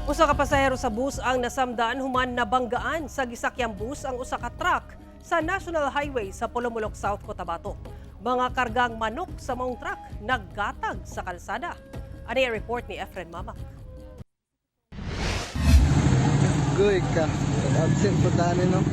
Usa ka pasahero sa bus ang nasamdaan human nabanggaan sa gisakyang bus ang usa ka truck sa National Highway sa Polomolok, South Cotabato. Mga kargang manok sa maong truck naggatag sa kalsada. Ani ang report ni Efren Mamak. Goy ka, absent po tayo no?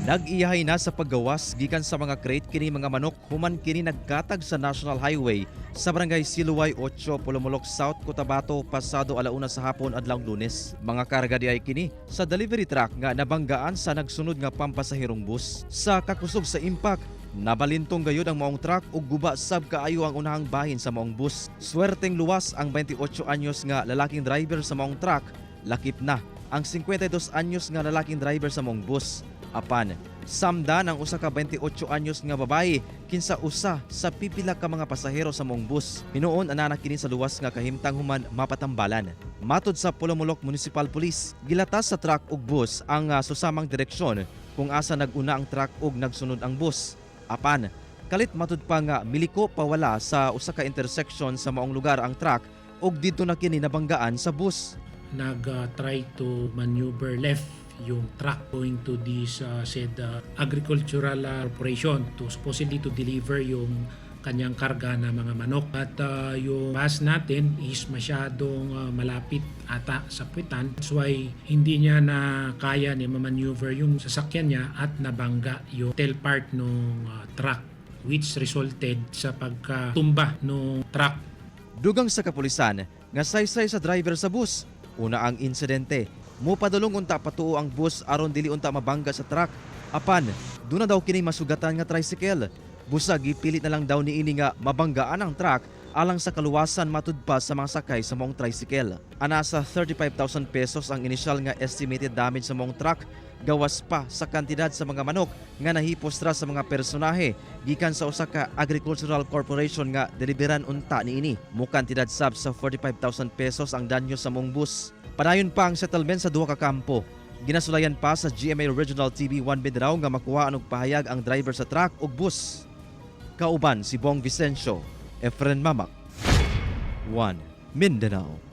Nag-iyahay na sa paggawas gikan sa mga crate kini mga manok human kini naggatag sa National Highway sa Barangay Siluway 8, Polomolok, South Cotabato pasado alauna sa hapon adlawng Lunes. Mga karga diay kini sa delivery truck nga nabanggaan sa nagsunod nga pampasahirong bus. Sa kakusog sa impact, nabalintong gayud ang maong truck ug guba sab kaayo ang unahang bahin sa maong bus. Swerteng luwas ang 28 anyos nga lalaking driver sa maong truck, lakip na ang 52 anyos nga lalaking driver sa maong bus. Apan, samdan ang usa ka 28 anyos nga babae kinsa usa sa pipila ka mga pasahero sa maong bus. Hinuon ana kini sa luwas nga kahimtang human mapatambalan. Matod sa Polomolok Municipal Police, gilatas sa truck ug bus ang susamang direksyon kung asa naguna ang truck ug nagsunod ang bus. Apan, kalit matud pa nga miliko pawala sa usa ka intersection sa maong lugar ang truck ug didto na kini nabanggaan sa bus. Nag-try to maneuver left yung truck going to this said agricultural operation to supposedly to deliver yung kanyang karga na mga manok. At yung bus natin is masyadong malapit ata sa puwitan. That's why hindi niya na kaya ni ma-maneuver yung sasakyan niya at nabangga yung tail part ng truck, which resulted sa pagkatumba ng truck. Dugang sa kapulisan nga saysay sa driver sa bus. Una ang insidente, mupadulong unta patuo ang bus aron dili unta mabangga sa truck. Apan, duna daw kini masugatan nga tricycle. Busag gipilit na lang daw niini nga mabanggaan ang truck alang sa kaluwasan matud pa sa mga sakay sa maong tricycle. Ana sa 35,000 pesos ang inisyal nga estimated damage sa maong truck, gawas pa sa kantidad sa mga manok nga nahipos ra sa mga personahe gikan sa usa ka agricultural corporation nga deliveran unta niini. Mo kantidad sab sa 45,000 pesos ang danyo sa maong bus. Padayon pa ang settlement sa duha ka kampo. Ginasulayan pa sa GMA Regional TV 1 Mindanao nga makuha og pahayag ang driver sa truck ug bus. Kauban si Bong Vicencio, Efren Mamak, 1 Mindanao.